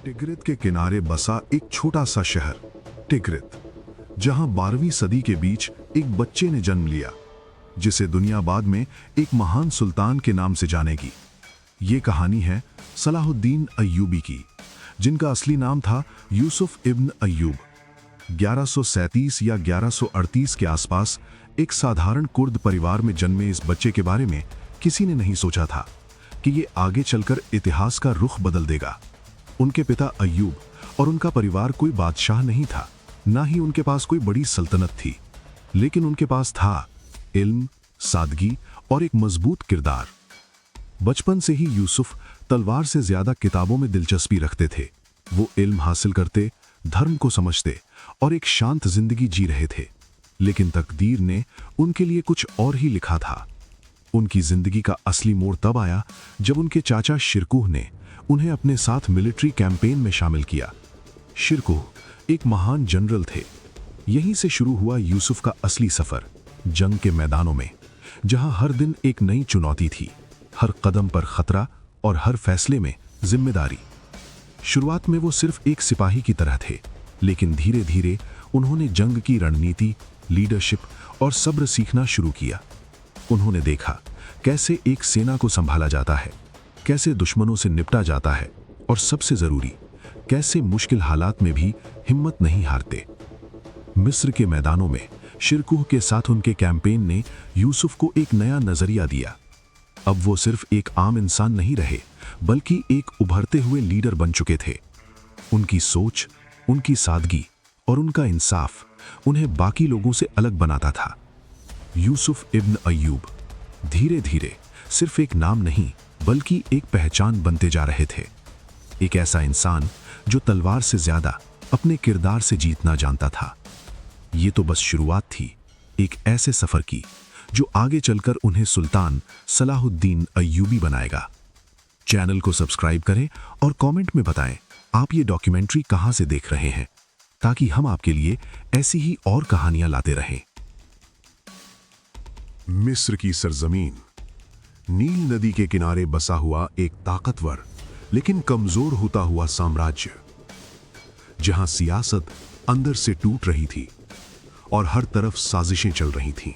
टिग्रित के किनारे बसा एक छोटा सा शहर टिग्रित, जहां 12वीं सदी के बीच एक बच्चे ने जन्म लिया जिसे दुनिया बाद में एक महान सुल्तान के नाम से जानेगी। ये कहानी है सलाहुद्दीन अय्यूबी की, जिनका असली नाम था यूसुफ इब्न अय्यूब। 1137 या 1138 के आसपास एक साधारण कुर्द परिवार में जन्मे इस बच्चे के बारे में किसी ने नहीं सोचा था कि ये आगे चलकर इतिहास का रुख बदल देगा। उनके पिता अय्यूब और उनका परिवार कोई बादशाह नहीं था, ना ही उनके पास कोई बड़ी सल्तनत थी, लेकिन उनके पास था इल्म, सादगी और एक मजबूत किरदार। बचपन से ही यूसुफ तलवार से ज्यादा किताबों में दिलचस्पी रखते थे। वो इल्म हासिल करते, धर्म को समझते और एक शांत जिंदगी जी रहे थे, लेकिन तकदीर ने उनके लिए कुछ और ही लिखा था। उनकी जिंदगी का असली मोड़ तब आया जब उनके चाचा शिरकुह ने उन्हें अपने साथ मिलिट्री कैंपेन में शामिल किया। शिरकुह एक महान जनरल थे। यहीं से शुरू हुआ यूसुफ का असली सफर, जंग के मैदानों में, जहां हर दिन एक नई चुनौती थी, हर कदम पर खतरा और हर फैसले में जिम्मेदारी। शुरुआत में वो सिर्फ एक सिपाही की तरह थे, लेकिन धीरे धीरे उन्होंने जंग की रणनीति, लीडरशिप और सब्र सीखना शुरू किया। उन्होंने देखा कैसे एक सेना को संभाला जाता है, कैसे दुश्मनों से निपटा जाता है और सबसे जरूरी, कैसे मुश्किल हालात में भी हिम्मत नहीं हारते। मिस्र के मैदानों में शिरकुह के साथ उनके कैंपेन ने यूसुफ को एक नया नजरिया दिया। अब वो सिर्फ एक आम इंसान नहीं रहे, बल्कि एक उभरते हुए लीडर बन चुके थे। उनकी सोच, उनकी सादगी और उनका इंसाफ उन्हें बाकी लोगों से अलग बनाता था। यूसुफ इब्न अय्यूब धीरे धीरे सिर्फ एक नाम नहीं, बल्कि एक पहचान बनते जा रहे थे। एक ऐसा इंसान जो तलवार से ज्यादा अपने किरदार से जीतना जानता था। ये तो बस शुरुआत थी एक ऐसे सफर की जो आगे चलकर उन्हें सुल्तान सलाहुद्दीन अय्यूबी बनाएगा। चैनल को सब्सक्राइब करें और कमेंट में बताएं आप ये डॉक्यूमेंट्री कहां से देख रहे हैं, ताकि हम आपके लिए ऐसी ही और कहानियां लाते रहें। मिस्र की सरजमीन, नील नदी के किनारे बसा हुआ एक ताकतवर लेकिन कमजोर होता हुआ साम्राज्य, जहां सियासत अंदर से टूट रही थी और हर तरफ साजिशें चल रही थीं।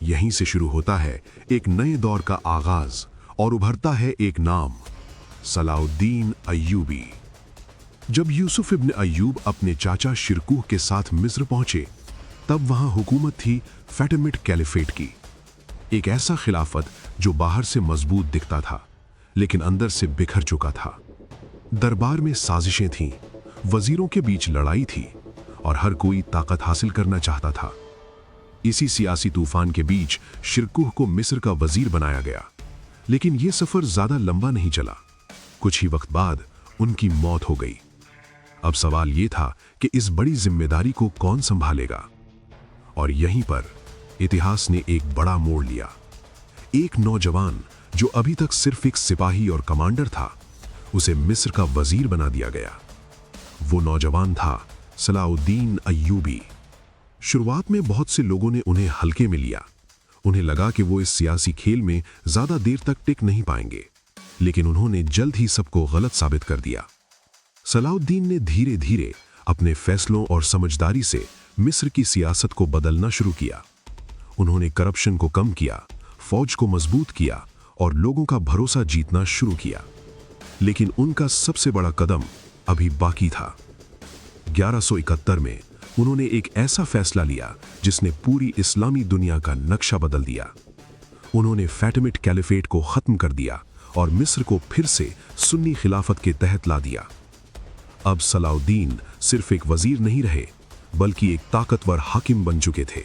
यहीं से शुरू होता है एक नए दौर का आगाज और उभरता है एक नाम, सलाहुद्दीन अय्यूबी। जब यूसुफ इब्न अय्यूब अपने चाचा शिरकुह के साथ मिस्र पहुंचे, तब वहां हुकूमत थी फैटिमिड कैलिफेट की, एक ऐसा खिलाफत जो बाहर से मजबूत दिखता था लेकिन अंदर से बिखर चुका था। दरबार में साजिशें थीं, वजीरों के बीच लड़ाई थी और हर कोई ताकत हासिल करना चाहता था। इसी सियासी तूफान के बीच शिरकुह को मिस्र का वजीर बनाया गया, लेकिन यह सफर ज्यादा लंबा नहीं चला। कुछ ही वक्त बाद उनकी मौत हो गई। अब सवाल यह था कि इस बड़ी जिम्मेदारी को कौन संभालेगा, और यहीं पर इतिहास ने एक बड़ा मोड़ लिया। एक नौजवान जो अभी तक सिर्फ एक सिपाही और कमांडर था, उसे मिस्र का वजीर बना दिया गया। वो नौजवान था सलाहुद्दीन अय्यूबी। शुरुआत में बहुत से लोगों ने उन्हें हल्के में लिया। उन्हें लगा कि वो इस सियासी खेल में ज्यादा देर तक टिक नहीं पाएंगे, लेकिन उन्होंने जल्द ही सबको गलत साबित कर दिया। सलाहुद्दीन ने धीरे धीरे अपने फैसलों और समझदारी से मिस्र की सियासत को बदलना शुरू किया। उन्होंने करप्शन को कम किया, फौज को मजबूत किया और लोगों का भरोसा जीतना शुरू किया। लेकिन उनका सबसे बड़ा कदम अभी बाकी था। 1171 में उन्होंने एक ऐसा फैसला लिया जिसने पूरी इस्लामी दुनिया का नक्शा बदल दिया। उन्होंने फैटिमिड कैलिफेट को खत्म कर दिया और मिस्र को फिर से सुन्नी खिलाफत के तहत ला दिया। अब सलाहुद्दीन सिर्फ एक वजीर नहीं रहे, बल्कि एक ताकतवर हाकिम बन चुके थे।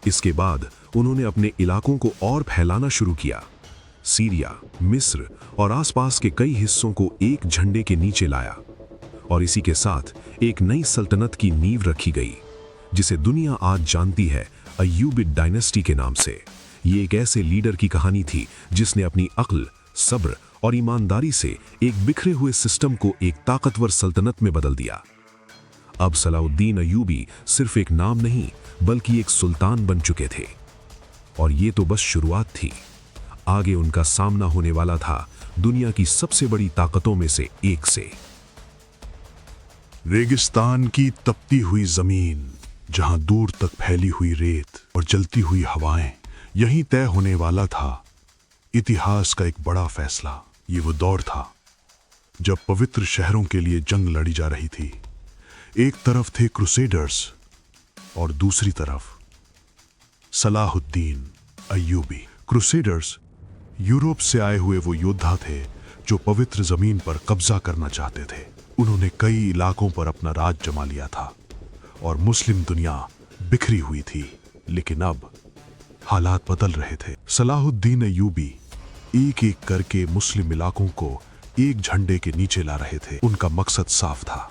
इसके बाद उन्होंने अपने इलाकों को और फैलाना शुरू किया। सीरिया, मिस्र और आसपास के कई हिस्सों को एक झंडे के नीचे लाया, और इसी के साथ एक नई सल्तनत की नींव रखी गई, जिसे दुनिया आज जानती है अय्यूबिड डायनेस्टी के नाम से। ये एक ऐसे लीडर की कहानी थी जिसने अपनी अक्ल, सब्र और ईमानदारी से एक बिखरे हुए सिस्टम को एक ताकतवर सल्तनत में बदल दिया। अब सलाहुद्दीन अय्यूबी सिर्फ एक नाम नहीं, बल्कि एक सुल्तान बन चुके थे। और ये तो बस शुरुआत थी। आगे उनका सामना होने वाला था दुनिया की सबसे बड़ी ताकतों में से एक से। रेगिस्तान की तपती हुई जमीन, जहां दूर तक फैली हुई रेत और जलती हुई हवाएं, यहीं तय होने वाला था इतिहास का एक बड़ा फैसला। ये वो दौर था जब पवित्र शहरों के लिए जंग लड़ी जा रही थी। एक तरफ थे क्रूसेडर्स और दूसरी तरफ सलाहुद्दीन अय्यूबी। क्रूसेडर्स यूरोप से आए हुए वो योद्धा थे जो पवित्र जमीन पर कब्जा करना चाहते थे। उन्होंने कई इलाकों पर अपना राज जमा लिया था और मुस्लिम दुनिया बिखरी हुई थी। लेकिन अब हालात बदल रहे थे। सलाहुद्दीन अय्यूबी एक एक करके मुस्लिम इलाकों को एक झंडे के नीचे ला रहे थे। उनका मकसद साफ था,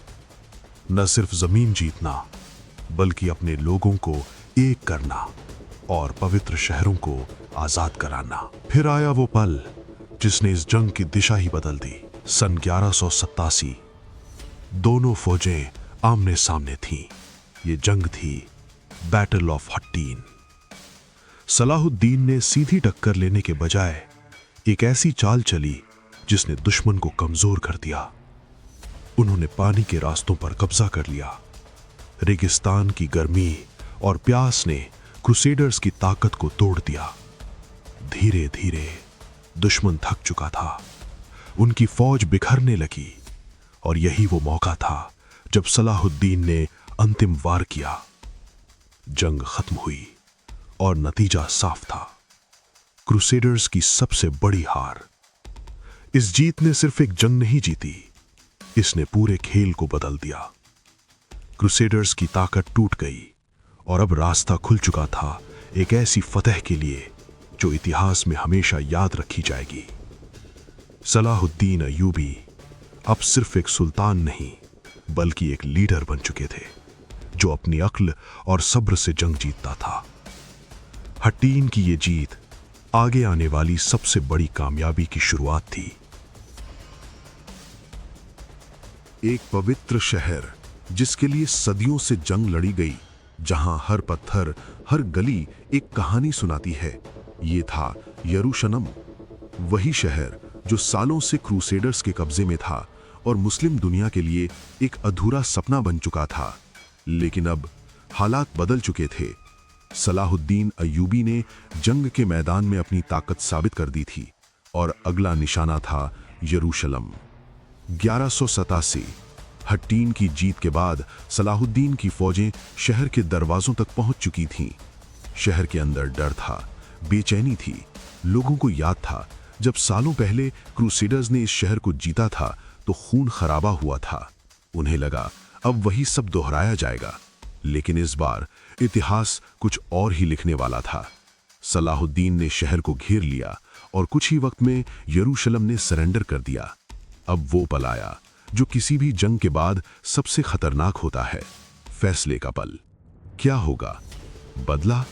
न सिर्फ जमीन जीतना बल्कि अपने लोगों को एक करना और पवित्र शहरों को आजाद कराना। फिर आया वो पल जिसने इस जंग की दिशा ही बदल दी। सन 1187 दोनों फौजें आमने सामने थीं। ये जंग थी बैटल ऑफ हट्टीन। सलाहुद्दीन ने सीधी टक्कर लेने के बजाय एक ऐसी चाल चली जिसने दुश्मन को कमजोर कर दिया। उन्होंने पानी के रास्तों पर कब्जा कर लिया। रेगिस्तान की गर्मी और प्यास ने क्रूसेडर्स की ताकत को तोड़ दिया। धीरे धीरे दुश्मन थक चुका था, उनकी फौज बिखरने लगी और यही वो मौका था जब सलाहुद्दीन ने अंतिम वार किया। जंग खत्म हुई और नतीजा साफ था, क्रूसेडर्स की सबसे बड़ी हार। इस जीत ने सिर्फ एक जंग नहीं जीती, इसने पूरे खेल को बदल दिया। क्रूसेडर्स की ताकत टूट गई और अब रास्ता खुल चुका था एक ऐसी फतह के लिए जो इतिहास में हमेशा याद रखी जाएगी। सलाहुद्दीन अय्यूबी अब सिर्फ एक सुल्तान नहीं बल्कि एक लीडर बन चुके थे जो अपनी अक्ल और सब्र से जंग जीतता था। हट्टीन की ये जीत आगे आने वाली सबसे बड़ी कामयाबी की शुरुआत थी। एक पवित्र शहर जिसके लिए सदियों से जंग लड़ी गई, जहां हर पत्थर, हर गली एक कहानी सुनाती है। ये था यरूशलेम, वही शहर जो सालों से क्रूसेडर्स के कब्जे में था और मुस्लिम दुनिया के लिए एक अधूरा सपना बन चुका था। लेकिन अब हालात बदल चुके थे। सलाहुद्दीन अय्यूबी ने जंग के मैदान में अपनी ताकत साबित कर दी थी और अगला निशाना था यरूशलेम। 1187 हट्टीन की जीत के बाद सलाहुद्दीन की फौजें शहर के दरवाजों तक पहुंच चुकी थीं। शहर के अंदर डर था, बेचैनी थी। लोगों को याद था जब सालों पहले क्रूसेडर्स ने इस शहर को जीता था तो खून खराबा हुआ था। उन्हें लगा अब वही सब दोहराया जाएगा। लेकिन इस बार इतिहास कुछ और ही लिखने वाला था। सलाहुद्दीन ने शहर को घेर लिया और कुछ ही वक्त में यरूशलेम ने सरेंडर कर दिया। अब वो पल आया जो किसी भी जंग के बाद सबसे खतरनाक होता है, फैसले का पल। क्या होगा, बदला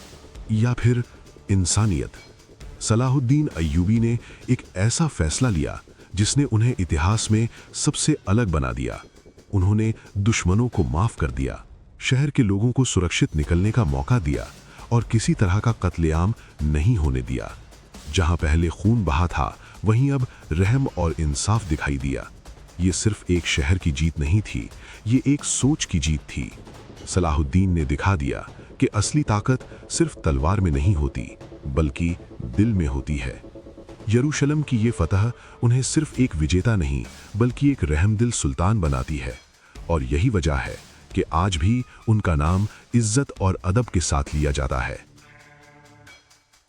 या फिर इंसानियत? सलाहुद्दीन अय्यूबी ने एक ऐसा फैसला लिया जिसने उन्हें इतिहास में सबसे अलग बना दिया। उन्होंने दुश्मनों को माफ कर दिया, शहर के लोगों को सुरक्षित निकलने का मौका दिया और किसी तरह का कत्लेआम नहीं होने दिया। जहां पहले खून बहा था वहीं अब रहम और इंसाफ दिखाई दिया। ये सिर्फ एक शहर की जीत नहीं थी, ये एक सोच की जीत थी। सलाहुद्दीन ने दिखा दिया कि असली ताकत सिर्फ तलवार में नहीं होती बल्कि दिल में होती है। यरूशलेम की ये फतह उन्हें सिर्फ एक विजेता नहीं बल्कि एक रहमदिल सुल्तान बनाती है और यही वजह है कि आज भी उनका नाम इज्जत और अदब के साथ लिया जाता है।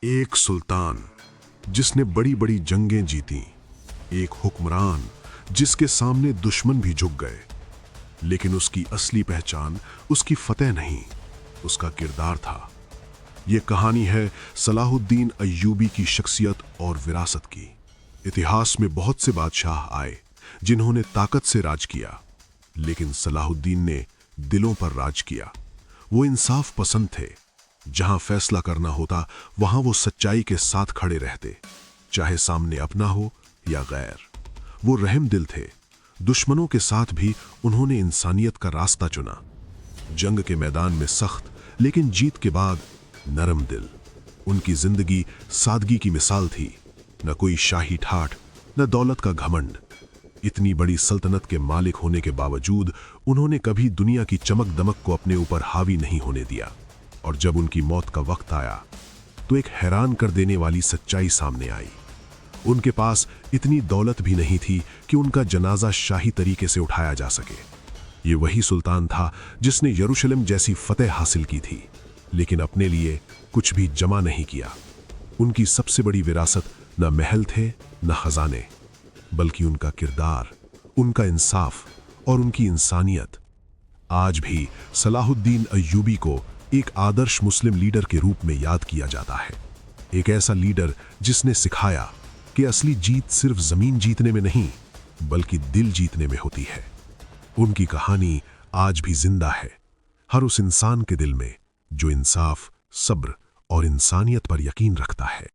एक सुल्तान जिसने बड़ी बड़ी जंगें जीती, एक हुक्मरान जिसके सामने दुश्मन भी झुक गए, लेकिन उसकी असली पहचान उसकी फतेह नहीं, उसका किरदार था। ये कहानी है सलाहुद्दीन अय्यूबी की शख्सियत और विरासत की। इतिहास में बहुत से बादशाह आए जिन्होंने ताकत से राज किया, लेकिन सलाहुद्दीन ने दिलों पर राज किया। वो इंसाफ पसंद थे, जहां फैसला करना होता वहां वो सच्चाई के साथ खड़े रहते, चाहे सामने अपना हो या गैर। वो रहम दिल थे, दुश्मनों के साथ भी उन्होंने इंसानियत का रास्ता चुना। जंग के मैदान में सख्त, लेकिन जीत के बाद नरम दिल। उनकी जिंदगी सादगी की मिसाल थी। न कोई शाही ठाठ, न दौलत का घमंड। इतनी बड़ी सल्तनत के मालिक होने के बावजूद उन्होंने कभी दुनिया की चमक दमक को अपने ऊपर हावी नहीं होने दिया। और जब उनकी मौत का वक्त आया तो एक हैरान कर देने वाली सच्चाई सामने आई। उनके पास इतनी दौलत भी नहीं थी कि उनका जनाजा शाही तरीके से उठाया जा सके। ये वही सुल्तान था जिसने यरूशलेम जैसी फतेह हासिल की थी, लेकिन अपने लिए कुछ भी जमा नहीं किया। उनकी सबसे बड़ी विरासत न महल थे न खजाने, बल्कि उनका किरदार, उनका इंसाफ और उनकी इंसानियत। आज भी सलाहुद्दीन अय्यूबी को एक आदर्श मुस्लिम लीडर के रूप में याद किया जाता है। एक ऐसा लीडर जिसने सिखाया कि असली जीत सिर्फ जमीन जीतने में नहीं, बल्कि दिल जीतने में होती है। उनकी कहानी आज भी जिंदा है, हर उस इंसान के दिल में जो इंसाफ, सब्र और इंसानियत पर यकीन रखता है।